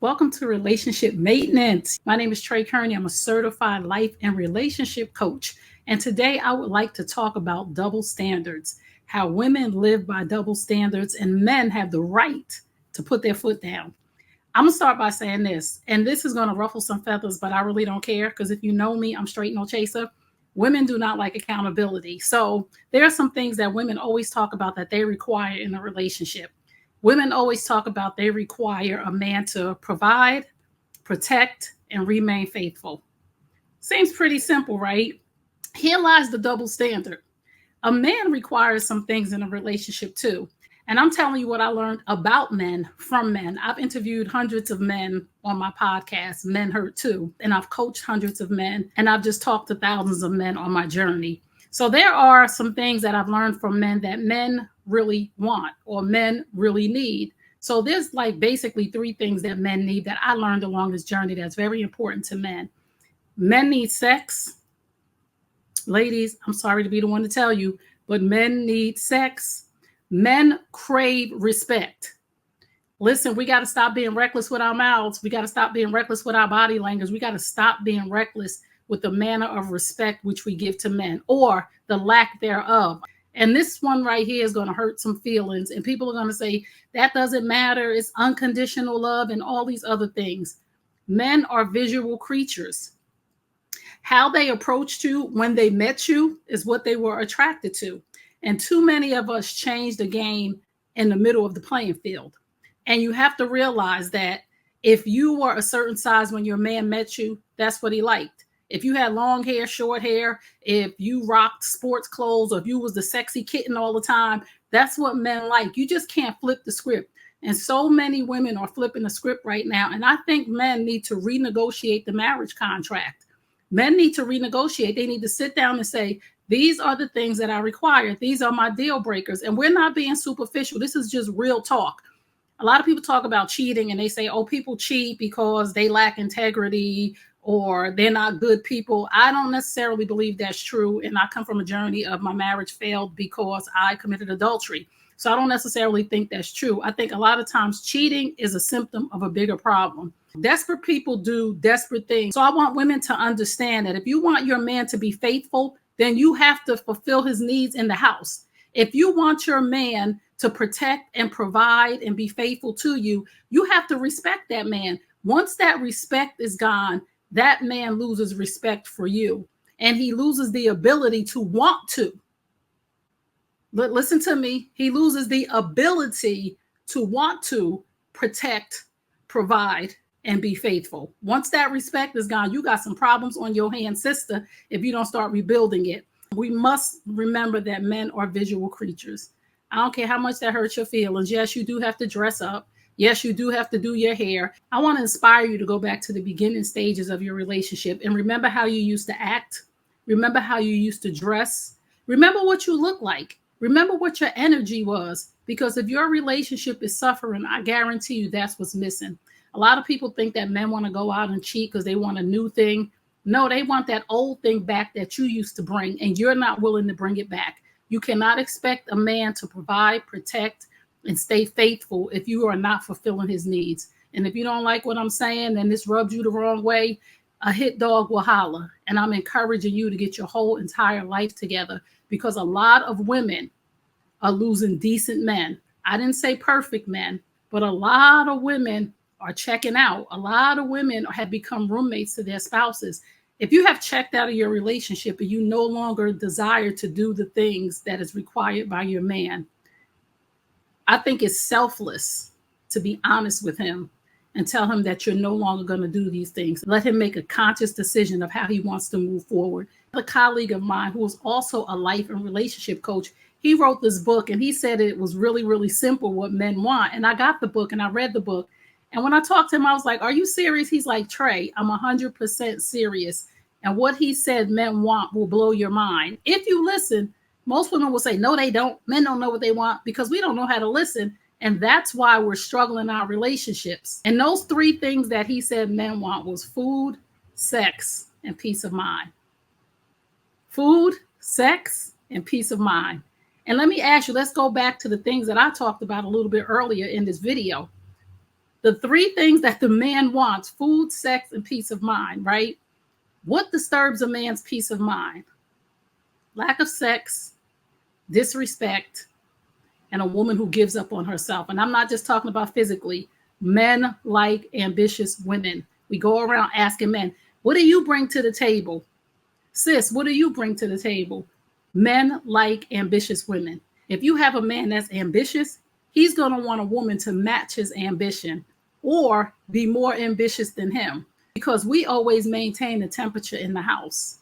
Welcome to Relationship Maintenance. My name is Trey Kearney. I'm a certified life and relationship coach. And today I would like to talk about double standards, how women live by double standards and men have the right to put their foot down. I'm going to start by saying this, and this is going to ruffle some feathers, but I really don't care because if you know me, I'm straight no chaser. Women do not like accountability. So there are some things that women always talk about that they require in a relationship. Women always talk about they require a man to provide, protect, and remain faithful. Seems pretty simple, right? Here lies the double standard. A man requires some things in a relationship too. And I'm telling you what I learned about men from men. I've interviewed hundreds of men on my podcast, Men Hurt Too. And I've coached hundreds of men. And I've just talked to thousands of men on my journey. So there are some things that I've learned from men that men really want or men really need. So there's like basically three things that men need that I learned along this journey that's very important to men. Men need sex. Ladies, I'm sorry to be the one to tell you, but men need sex. Men crave respect. Listen, we got to stop being reckless with our mouths. We got to stop being reckless with our body language. We got to stop being reckless with the manner of respect which we give to men or the lack thereof. And this one right here is going to hurt some feelings. And people are going to say, that doesn't matter. It's unconditional love and all these other things. Men are visual creatures. How they approached you when they met you is what they were attracted to. And too many of us changed the game in the middle of the playing field. And you have to realize that if you were a certain size when your man met you, that's what he liked. If you had long hair, short hair, if you rocked sports clothes, or if you was the sexy kitten all the time, that's what men like. You just can't flip the script. And so many women are flipping the script right now. And I think men need to renegotiate the marriage contract. Men need to renegotiate. They need to sit down and say, these are the things that I require. These are my deal breakers. And we're not being superficial. This is just real talk. A lot of people talk about cheating and they say, oh, people cheat because they lack integrity or they're not good people. I don't necessarily believe that's true. And I come from a journey of my marriage failed because I committed adultery. So I don't necessarily think that's true. I think a lot of times cheating is a symptom of a bigger problem. Desperate people do desperate things. So I want women to understand that if you want your man to be faithful, then you have to fulfill his needs in the house. If you want your man to protect and provide and be faithful to you, you have to respect that man. Once that respect is gone, that man loses respect for you and he loses the ability to want to. But listen to me, he loses the ability to want to protect, provide, and be faithful. Once that respect is gone, you got some problems on your hands, sister, if you don't start rebuilding it. We must remember that men are visual creatures. I don't care how much that hurts your feelings. Yes, you do have to dress up. Yes, you do have to do your hair. I want to inspire you to go back to the beginning stages of your relationship and remember how you used to act. Remember how you used to dress. Remember what you look like. Remember what your energy was. Because if your relationship is suffering, I guarantee you that's what's missing. A lot of people think that men want to go out and cheat because they want a new thing. No, they want that old thing back that you used to bring, and you're not willing to bring it back. You cannot expect a man to provide, protect, and stay faithful if you are not fulfilling his needs. And if you don't like what I'm saying, and this rubs you the wrong way, a hit dog will holler. And I'm encouraging you to get your whole entire life together because a lot of women are losing decent men. I didn't say perfect men, but a lot of women are checking out. A lot of women have become roommates to their spouses. If you have checked out of your relationship and you no longer desire to do the things that is required by your man, I think it's selfless to be honest with him and tell him that you're no longer going to do these things. Let him make a conscious decision of how he wants to move forward. A colleague of mine who was also a life and relationship coach, he wrote this book and he said it was really, really simple what men want. And I got the book and I read the book. And when I talked to him, I was like, are you serious? He's like, Trey, I'm 100% serious. And what he said men want will blow your mind. If you listen, most women will say, no, they don't. Men don't know what they want because we don't know how to listen. And that's why we're struggling in our relationships. And those three things that he said men want was food, sex, and peace of mind. Food, sex, and peace of mind. And let me ask you, let's go back to the things that I talked about a little bit earlier in this video. The three things that the man wants: food, sex, and peace of mind, right? What disturbs a man's peace of mind? Lack of sex, disrespect, and a woman who gives up on herself. And I'm not just talking about physically. Men like ambitious women. We go around asking men, what do you bring to the table? Sis, what do you bring to the table? Men like ambitious women. If you have a man that's ambitious, he's going to want a woman to match his ambition or be more ambitious than him, because we always maintain the temperature in the house.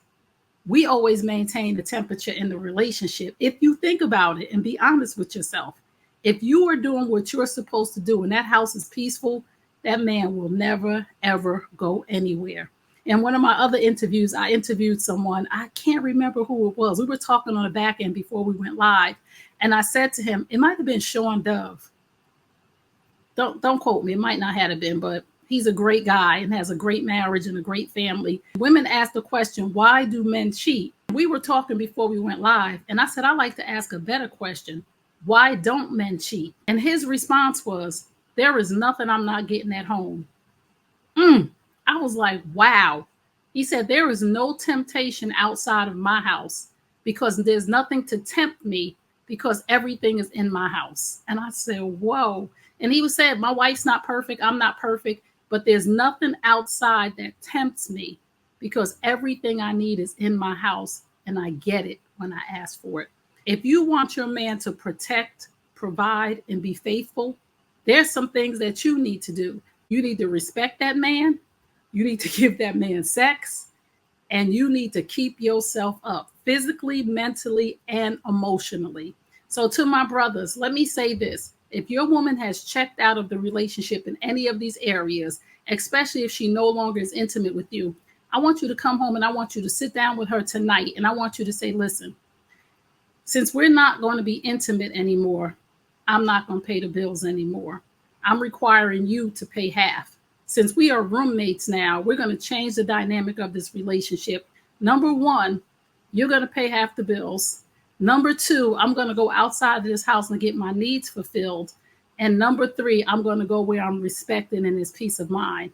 We always maintain the temperature in the relationship. If you think about it and be honest with yourself, if you are doing what you're supposed to do and that house is peaceful, that man will never, ever go anywhere. In one of my other interviews, I interviewed someone. I can't remember who it was. We were talking on the back end before we went live. And I said to him, it might have been Sean Dove. Don't quote me. It might not have been, but he's a great guy and has a great marriage and a great family. Women ask the question, why do men cheat? We were talking before we went live, and I said, I like to ask a better question. Why don't men cheat? And his response was, there is nothing I'm not getting at home. I was like, wow. He said, there is no temptation outside of my house because there's nothing to tempt me because everything is in my house. And I said, whoa. And he was saying, my wife's not perfect. I'm not perfect. But there's nothing outside that tempts me because everything I need is in my house and I get it when I ask for it. If you want your man to protect, provide, and be faithful, there's some things that you need to do. You need to respect that man. You need to give that man sex. And you need to keep yourself up physically, mentally, and emotionally. So to my brothers, let me say this. If your woman has checked out of the relationship in any of these areas, especially if she no longer is intimate with you, I want you to come home and I want you to sit down with her tonight. And I want you to say, listen, since we're not going to be intimate anymore, I'm not going to pay the bills anymore. I'm requiring you to pay half. Since we are roommates now, we're going to change the dynamic of this relationship. Number one, you're going to pay half the bills. Number two, I'm going to go outside of this house and get my needs fulfilled. And number three, I'm going to go where I'm respected and there's peace of mind.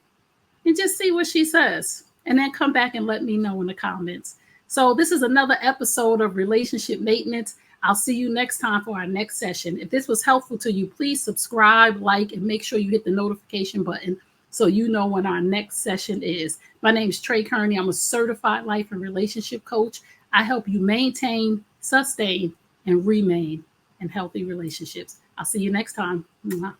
And just see what she says. And then come back and let me know in the comments. So this is another episode of Relationship Maintenance. I'll see you next time for our next session. If this was helpful to you, please subscribe, like, and make sure you hit the notification button so you know when our next session is. My name is Trey Kearney. I'm a certified life and relationship coach. I help you maintain, sustain, and remain in healthy relationships. I'll see you next time. Mwah.